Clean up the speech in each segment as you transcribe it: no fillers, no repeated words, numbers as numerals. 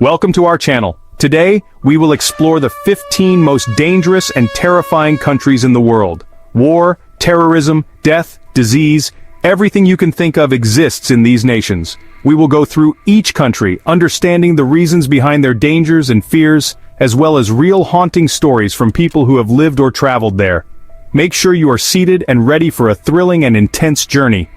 Welcome to our channel. Today, we will explore the 15 most dangerous and terrifying countries in the world. War, terrorism, death, disease, everything you can think of exists in these nations. We will go through each country, understanding the reasons behind their dangers and fears, as well as real haunting stories from people who have lived or traveled there. Make sure you are seated and ready for a thrilling and intense journey.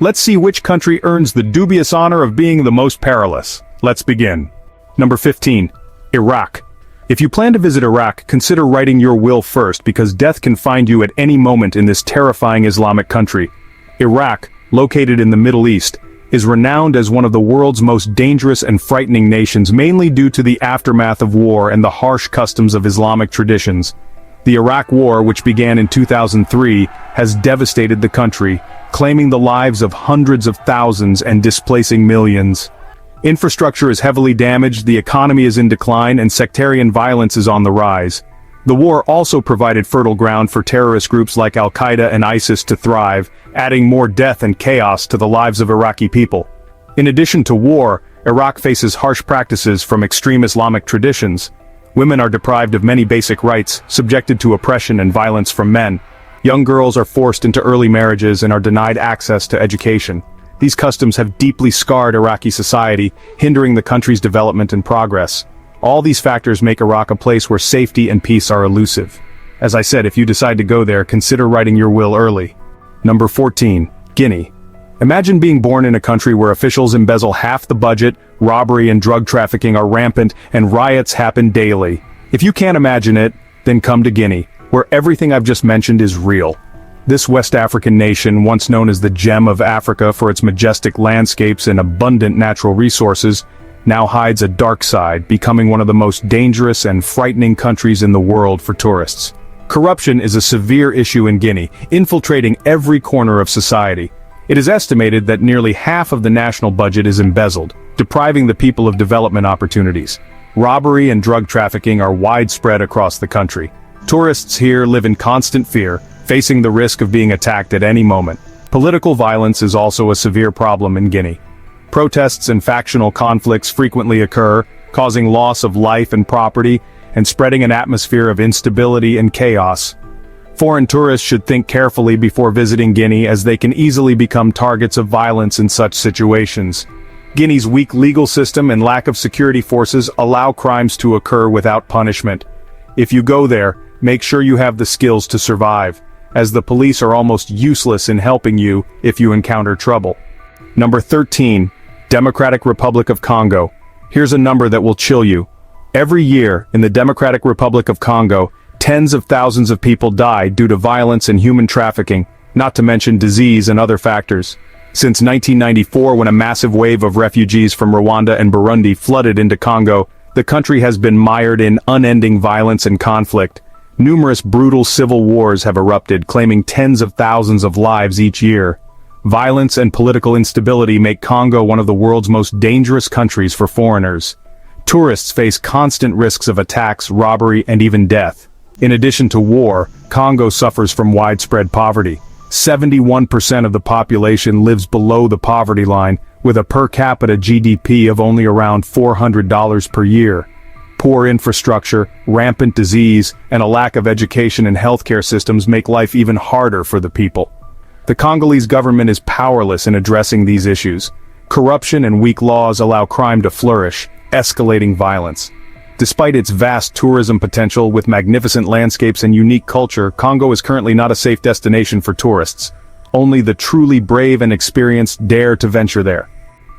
Let's see which country earns the dubious honor of being the most perilous. Let's begin. Number 15. Iraq. If you plan to visit Iraq, consider writing your will first because death can find you at any moment in this terrifying Islamic country. Iraq, located in the Middle East, is renowned as one of the world's most dangerous and frightening nations, mainly due to the aftermath of war and the harsh customs of Islamic traditions. The Iraq War, which began in 2003, has devastated the country, claiming the lives of hundreds of thousands and displacing millions. Infrastructure is heavily damaged, the economy is in decline, and sectarian violence is on the rise. The war also provided fertile ground for terrorist groups like Al-Qaeda and ISIS to thrive, adding more death and chaos to the lives of Iraqi people. In addition to war, Iraq faces harsh practices from extreme Islamic traditions. Women are deprived of many basic rights, subjected to oppression and violence from men. Young girls are forced into early marriages and are denied access to education. These customs have deeply scarred Iraqi society, hindering the country's development and progress. All these factors make Iraq a place where safety and peace are elusive. As I said, if you decide to go there, consider writing your will early. Number 14. Guinea. Imagine being born in a country where officials embezzle half the budget, robbery and drug trafficking are rampant, and riots happen daily. If you can't imagine it, then come to Guinea, where everything I've just mentioned is real. This West African nation, once known as the Gem of Africa for its majestic landscapes and abundant natural resources, now hides a dark side, becoming one of the most dangerous and frightening countries in the world for tourists. Corruption is a severe issue in Guinea, infiltrating every corner of society. It is estimated that nearly half of the national budget is embezzled, depriving the people of development opportunities. Robbery and drug trafficking are widespread across the country. Tourists here live in constant fear, facing the risk of being attacked at any moment. Political violence is also a severe problem in Guinea. Protests and factional conflicts frequently occur, causing loss of life and property, and spreading an atmosphere of instability and chaos. Foreign tourists should think carefully before visiting Guinea, as they can easily become targets of violence in such situations. Guinea's weak legal system and lack of security forces allow crimes to occur without punishment. If you go there, make sure you have the skills to survive, as the police are almost useless in helping you if you encounter trouble. Number 13. Democratic Republic of Congo. Here's a number that will chill you. Every year, in the Democratic Republic of Congo, tens of thousands of people die due to violence and human trafficking, not to mention disease and other factors. Since 1994, when a massive wave of refugees from Rwanda and Burundi flooded into Congo, the country has been mired in unending violence and conflict. Numerous brutal civil wars have erupted, claiming tens of thousands of lives each year. Violence and political instability make Congo one of the world's most dangerous countries for foreigners. Tourists face constant risks of attacks, robbery, and even death. In addition to war, Congo suffers from widespread poverty. 71% of the population lives below the poverty line, with a per capita GDP of only around $400 per year. Poor infrastructure, rampant disease, and a lack of education and healthcare systems make life even harder for the people. The Congolese government is powerless in addressing these issues. Corruption and weak laws allow crime to flourish, escalating violence. Despite its vast tourism potential with magnificent landscapes and unique culture, Congo is currently not a safe destination for tourists. Only the truly brave and experienced dare to venture there.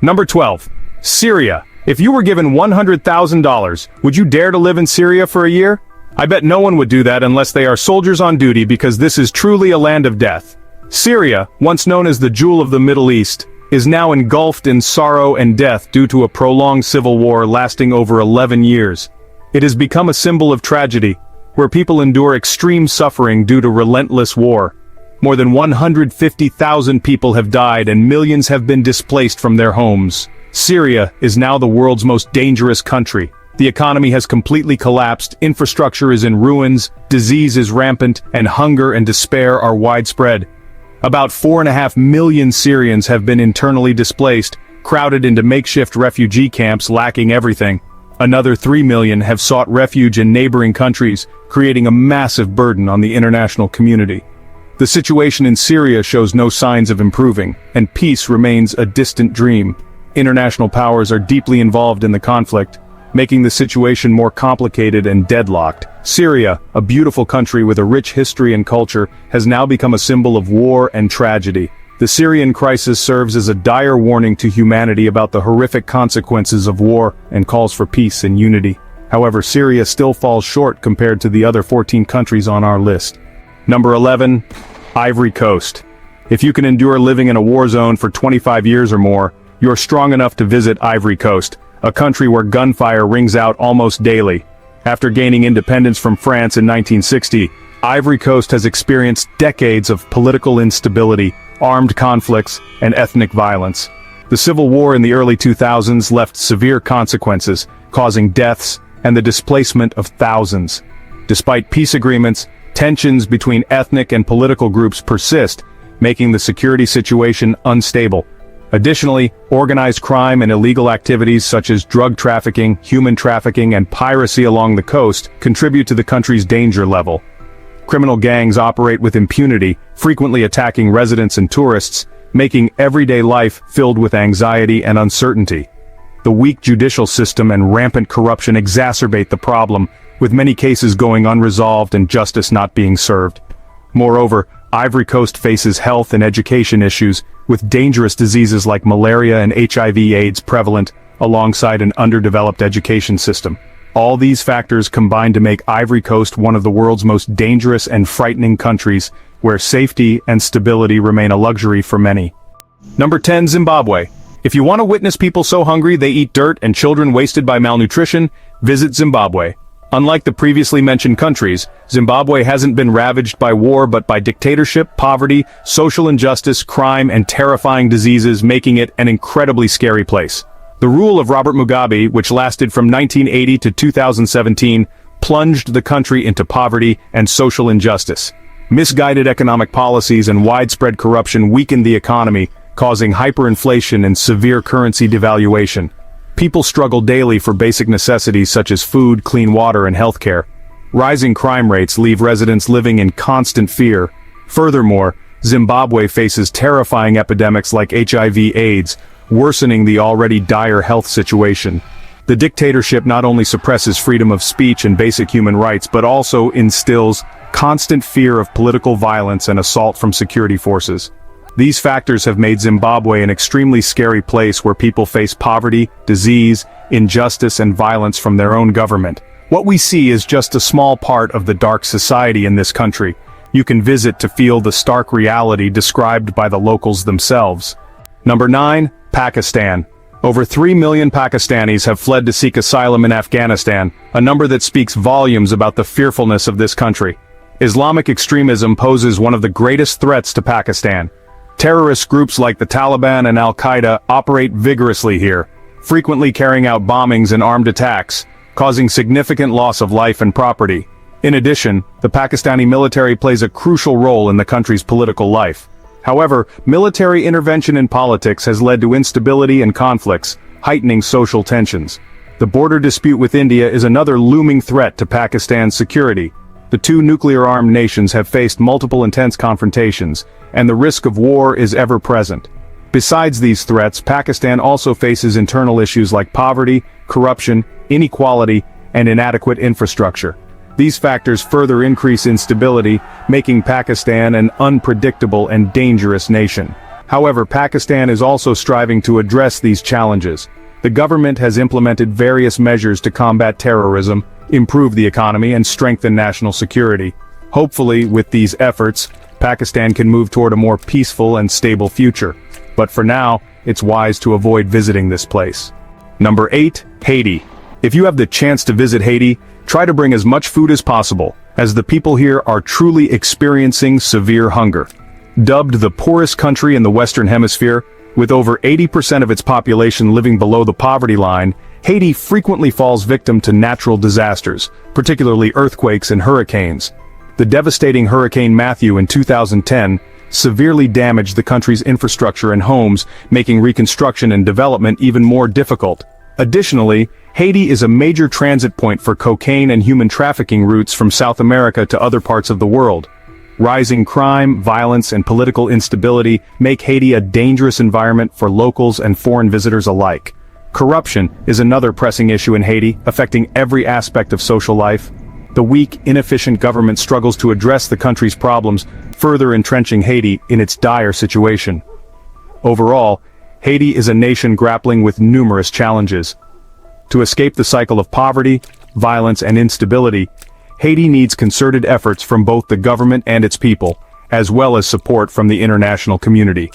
Number 12. Syria. If you were given $100,000, would you dare to live in Syria for a year? I bet no one would do that unless they are soldiers on duty, because this is truly a land of death. Syria, once known as the Jewel of the Middle East, is now engulfed in sorrow and death due to a prolonged civil war lasting over 11 years. It has become a symbol of tragedy, where people endure extreme suffering due to relentless war. More than 150,000 people have died and millions have been displaced from their homes. Syria is now the world's most dangerous country. The economy has completely collapsed, infrastructure is in ruins, disease is rampant, and hunger and despair are widespread. About 4.5 million Syrians have been internally displaced, crowded into makeshift refugee camps lacking everything. Another 3 million have sought refuge in neighboring countries, creating a massive burden on the international community. The situation in Syria shows no signs of improving, and peace remains a distant dream. International powers are deeply involved in the conflict, making the situation more complicated and deadlocked. Syria, a beautiful country with a rich history and culture, has now become a symbol of war and tragedy. The Syrian crisis serves as a dire warning to humanity about the horrific consequences of war and calls for peace and unity. However, Syria still falls short compared to the other 14 countries on our list. Number 11. Ivory Coast. If you can endure living in a war zone for 25 years or more, you're strong enough to visit Ivory Coast, a country where gunfire rings out almost daily. After gaining independence from France in 1960, Ivory Coast has experienced decades of political instability, armed conflicts, and ethnic violence. The civil war in the early 2000s left severe consequences, causing deaths and the displacement of thousands. Despite peace agreements, tensions between ethnic and political groups persist, making the security situation unstable. Additionally, organized crime and illegal activities such as drug trafficking, human trafficking, and piracy along the coast contribute to the country's danger level. Criminal gangs operate with impunity, frequently attacking residents and tourists, making everyday life filled with anxiety and uncertainty. The weak judicial system and rampant corruption exacerbate the problem, with many cases going unresolved and justice not being served. Moreover, Ivory Coast faces health and education issues, with dangerous diseases like malaria and HIV/AIDS prevalent, alongside an underdeveloped education system. All these factors combine to make Ivory Coast one of the world's most dangerous and frightening countries, where safety and stability remain a luxury for many. Number 10. Zimbabwe. If you want to witness people so hungry they eat dirt and children wasted by malnutrition, visit Zimbabwe. Unlike the previously mentioned countries, Zimbabwe hasn't been ravaged by war but by dictatorship, poverty, social injustice, crime, and terrifying diseases, making it an incredibly scary place. The rule of Robert Mugabe, which lasted from 1980 to 2017, plunged the country into poverty and social injustice. Misguided economic policies and widespread corruption weakened the economy, causing hyperinflation and severe currency devaluation. People struggle daily for basic necessities such as food, clean water, and healthcare. Rising crime rates leave residents living in constant fear. Furthermore, Zimbabwe faces terrifying epidemics like HIV/AIDS, worsening the already dire health situation. The dictatorship not only suppresses freedom of speech and basic human rights but also instills constant fear of political violence and assault from security forces. These factors have made Zimbabwe an extremely scary place where people face poverty, disease, injustice, and violence from their own government. What we see is just a small part of the dark society in this country. You can visit to feel the stark reality described by the locals themselves. Number 9. Pakistan. Over 3 million Pakistanis have fled to seek asylum in Afghanistan, a number that speaks volumes about the fearfulness of this country. Islamic extremism poses one of the greatest threats to Pakistan. Terrorist groups like the Taliban and Al-Qaeda operate vigorously here, frequently carrying out bombings and armed attacks, causing significant loss of life and property. In addition, the Pakistani military plays a crucial role in the country's political life. However, military intervention in politics has led to instability and conflicts, heightening social tensions. The border dispute with India is another looming threat to Pakistan's security. The two nuclear-armed nations have faced multiple intense confrontations, and the risk of war is ever present. Besides these threats, Pakistan also faces internal issues like poverty, corruption, inequality, and inadequate infrastructure. These factors further increase instability, making Pakistan an unpredictable and dangerous nation. However, Pakistan is also striving to address these challenges. The government has implemented various measures to combat terrorism, improve the economy, and strengthen national security. Hopefully, with these efforts, Pakistan can move toward a more peaceful and stable future. But for now, it's wise to avoid visiting this place. Number 8. Haiti. If you have the chance to visit Haiti, try to bring as much food as possible, as the people here are truly experiencing severe hunger. Dubbed the poorest country in the Western Hemisphere, with over 80% of its population living below the poverty line, Haiti frequently falls victim to natural disasters, particularly earthquakes and hurricanes. The devastating Hurricane Matthew in 2010 severely damaged the country's infrastructure and homes, making reconstruction and development even more difficult. Additionally, Haiti is a major transit point for cocaine and human trafficking routes from South America to other parts of the world. Rising crime, violence, and political instability make Haiti a dangerous environment for locals and foreign visitors alike. Corruption is another pressing issue in Haiti, affecting every aspect of social life. The weak, inefficient government struggles to address the country's problems, further entrenching Haiti in its dire situation. Overall, Haiti is a nation grappling with numerous challenges. To escape the cycle of poverty, violence, and instability, Haiti needs concerted efforts from both the government and its people, as well as support from the international community.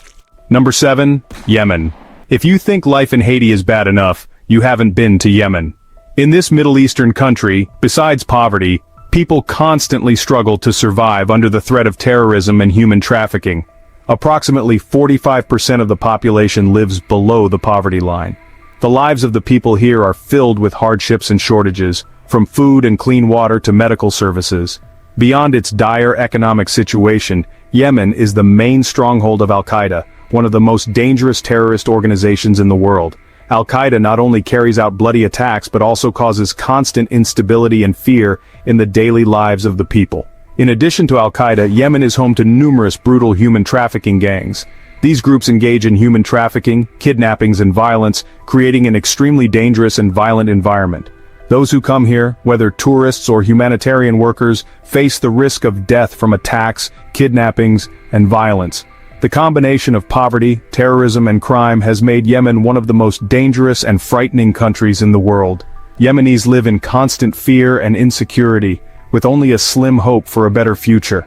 Number 7. Yemen. If you think life in Haiti is bad enough, you haven't been to Yemen. In this Middle Eastern country, besides poverty, people constantly struggle to survive under the threat of terrorism and human trafficking. Approximately 45% of the population lives below the poverty line. The lives of the people here are filled with hardships and shortages, from food and clean water to medical services. Beyond its dire economic situation, Yemen is the main stronghold of Al-Qaeda, one of the most dangerous terrorist organizations in the world. Al-Qaeda not only carries out bloody attacks but also causes constant instability and fear in the daily lives of the people. In addition to Al-Qaeda, Yemen is home to numerous brutal human trafficking gangs. These groups engage in human trafficking, kidnappings, and violence, creating an extremely dangerous and violent environment. Those who come here, whether tourists or humanitarian workers, face the risk of death from attacks, kidnappings, and violence. The combination of poverty, terrorism, and crime has made Yemen one of the most dangerous and frightening countries in the world. Yemenis live in constant fear and insecurity, with only a slim hope for a better future.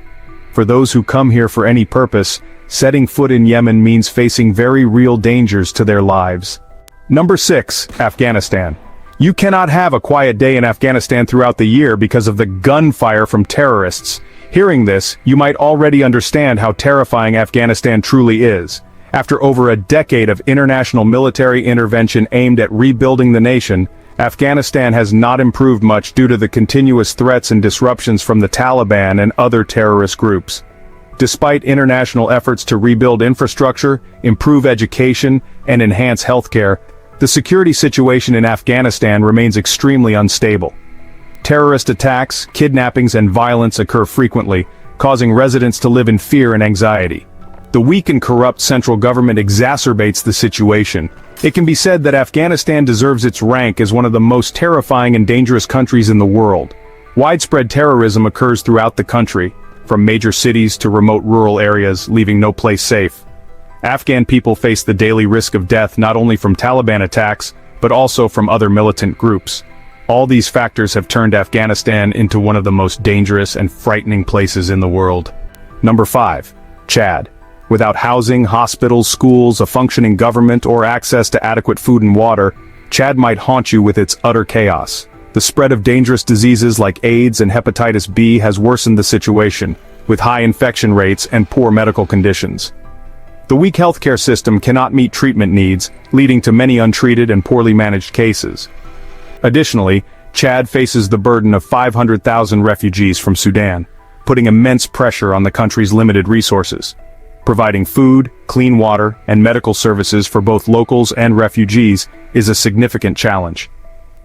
For those who come here for any purpose, setting foot in Yemen means facing very real dangers to their lives. Number 6. Afghanistan. You cannot have a quiet day in Afghanistan throughout the year because of the gunfire from terrorists. Hearing this, you might already understand how terrifying Afghanistan truly is. After over a decade of international military intervention aimed at rebuilding the nation, Afghanistan has not improved much due to the continuous threats and disruptions from the Taliban and other terrorist groups. Despite international efforts to rebuild infrastructure, improve education, and enhance healthcare, the security situation in Afghanistan remains extremely unstable. Terrorist attacks, kidnappings, and violence occur frequently, causing residents to live in fear and anxiety. The weak and corrupt central government exacerbates the situation. It can be said that Afghanistan deserves its rank as one of the most terrifying and dangerous countries in the world. Widespread terrorism occurs throughout the country, from major cities to remote rural areas, leaving no place safe. Afghan people face the daily risk of death not only from Taliban attacks, but also from other militant groups. All these factors have turned Afghanistan into one of the most dangerous and frightening places in the world. Number 5. Chad. Without housing, hospitals, schools, a functioning government, or access to adequate food and water, Chad might haunt you with its utter chaos. The spread of dangerous diseases like AIDS and hepatitis B has worsened the situation, with high infection rates and poor medical conditions. The weak healthcare system cannot meet treatment needs, leading to many untreated and poorly managed cases. Additionally, Chad faces the burden of 500,000 refugees from Sudan, putting immense pressure on the country's limited resources. Providing food, clean water, and medical services for both locals and refugees is a significant challenge.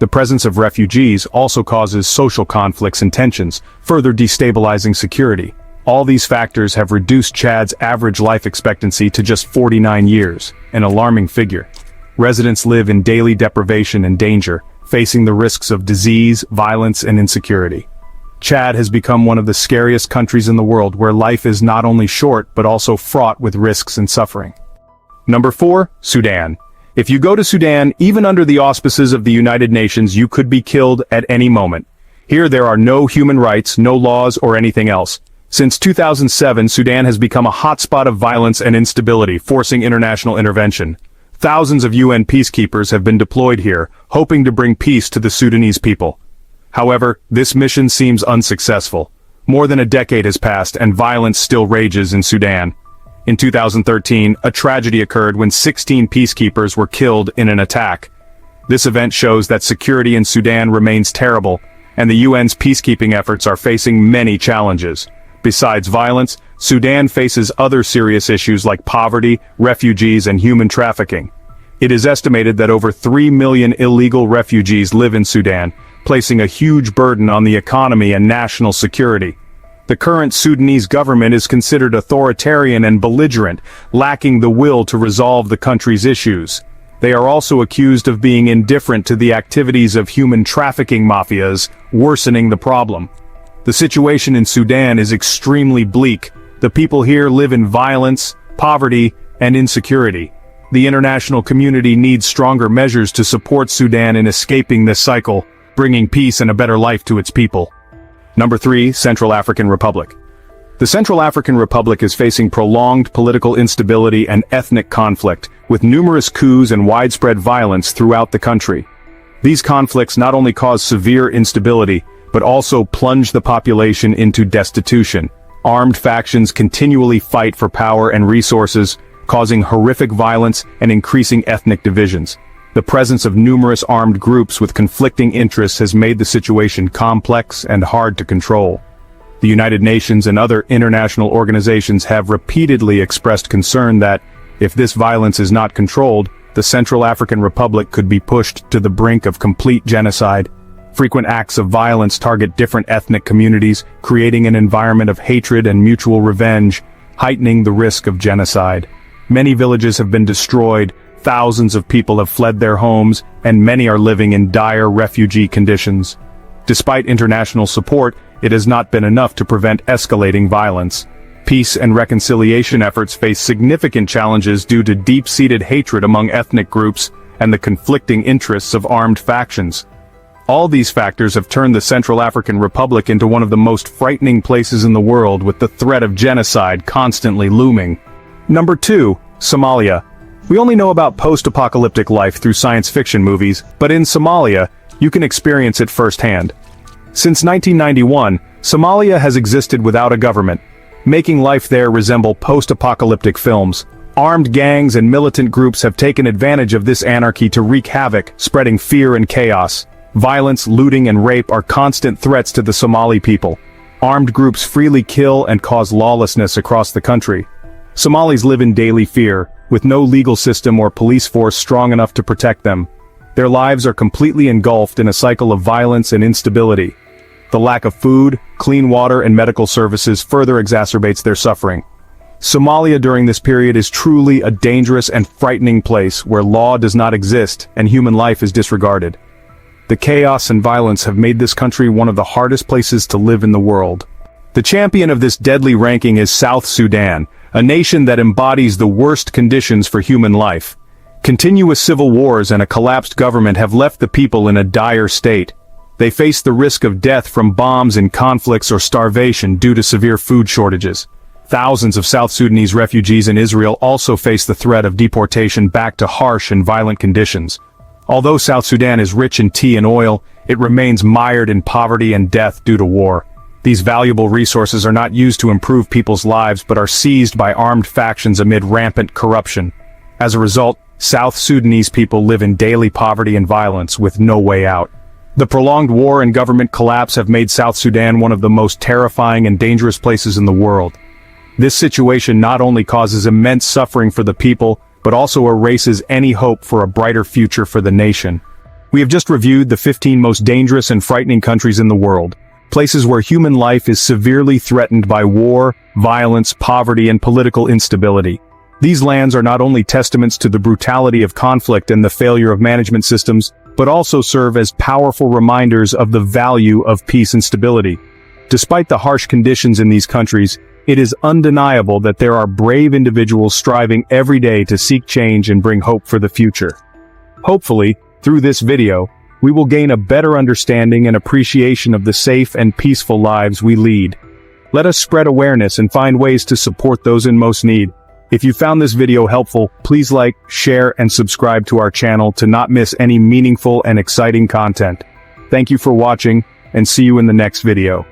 The presence of refugees also causes social conflicts and tensions, further destabilizing security. All these factors have reduced Chad's average life expectancy to just 49 years, an alarming figure. Residents live in daily deprivation and danger, facing the risks of disease, violence, and insecurity. Chad has become one of the scariest countries in the world where life is not only short but also fraught with risks and suffering. Number 4. Sudan. If you go to Sudan, even under the auspices of the United Nations, you could be killed at any moment. Here there are no human rights, no laws, or anything else. Since 2007, Sudan has become a hotspot of violence and instability, forcing international intervention. Thousands of UN peacekeepers have been deployed here, hoping to bring peace to the Sudanese people. However, this mission seems unsuccessful. More than a decade has passed and violence still rages in Sudan. In 2013, a tragedy occurred when 16 peacekeepers were killed in an attack. This event shows that security in Sudan remains terrible, and the UN's peacekeeping efforts are facing many challenges. Besides violence, Sudan faces other serious issues like poverty, refugees, and human trafficking. It is estimated that over 3 million illegal refugees live in Sudan, placing a huge burden on the economy and national security. The current Sudanese government is considered authoritarian and belligerent, lacking the will to resolve the country's issues. They are also accused of being indifferent to the activities of human trafficking mafias, worsening the problem. The situation in Sudan is extremely bleak. The people here live in violence, poverty, and insecurity. The international community needs stronger measures to support Sudan in escaping this cycle, bringing peace and a better life to its people. Number 3, Central African Republic. The Central African Republic is facing prolonged political instability and ethnic conflict, with numerous coups and widespread violence throughout the country. These conflicts not only cause severe instability, but also plunge the population into destitution. Armed factions continually fight for power and resources, causing horrific violence and increasing ethnic divisions. The presence of numerous armed groups with conflicting interests has made the situation complex and hard to control. The United Nations and other international organizations have repeatedly expressed concern that, if this violence is not controlled, the Central African Republic could be pushed to the brink of complete genocide. Frequent acts of violence target different ethnic communities, creating an environment of hatred and mutual revenge, heightening the risk of genocide. Many villages have been destroyed, thousands of people have fled their homes, and many are living in dire refugee conditions. Despite international support, it has not been enough to prevent escalating violence. Peace and reconciliation efforts face significant challenges due to deep-seated hatred among ethnic groups and the conflicting interests of armed factions. All these factors have turned the Central African Republic into one of the most frightening places in the world, with the threat of genocide constantly looming. Number 2, Somalia. We only know about post-apocalyptic life through science fiction movies, but in Somalia, you can experience it firsthand. Since 1991, Somalia has existed without a government, making life there resemble post-apocalyptic films. Armed gangs and militant groups have taken advantage of this anarchy to wreak havoc, spreading fear and chaos. Violence, looting, and rape are constant threats to the Somali people. Armed groups freely kill and cause lawlessness across the country. Somalis live in daily fear, with no legal system or police force strong enough to protect them. Their lives are completely engulfed in a cycle of violence and instability. The lack of food, clean water, and medical services further exacerbates their suffering. Somalia during this period is truly a dangerous and frightening place where law does not exist and human life is disregarded. The chaos and violence have made this country one of the hardest places to live in the world. The champion of this deadly ranking is South Sudan, a nation that embodies the worst conditions for human life. Continuous civil wars and a collapsed government have left the people in a dire state. They face the risk of death from bombs in conflicts or starvation due to severe food shortages. Thousands of South Sudanese refugees in Israel also face the threat of deportation back to harsh and violent conditions. Although South Sudan is rich in tea and oil, it remains mired in poverty and death due to war. These valuable resources are not used to improve people's lives but are seized by armed factions amid rampant corruption. As a result, South Sudanese people live in daily poverty and violence with no way out. The prolonged war and government collapse have made South Sudan one of the most terrifying and dangerous places in the world. This situation not only causes immense suffering for the people, but also erases any hope for a brighter future for the nation. We have just reviewed the 15 most dangerous and frightening countries in the world, places where human life is severely threatened by war, violence, poverty, and political instability. These lands are not only testaments to the brutality of conflict and the failure of management systems, but also serve as powerful reminders of the value of peace and stability. Despite the harsh conditions in these countries, it is undeniable that there are brave individuals striving every day to seek change and bring hope for the future. Hopefully, through this video, we will gain a better understanding and appreciation of the safe and peaceful lives we lead. Let us spread awareness and find ways to support those in most need. If you found this video helpful, please like, share, and subscribe to our channel to not miss any meaningful and exciting content. Thank you for watching, and see you in the next video.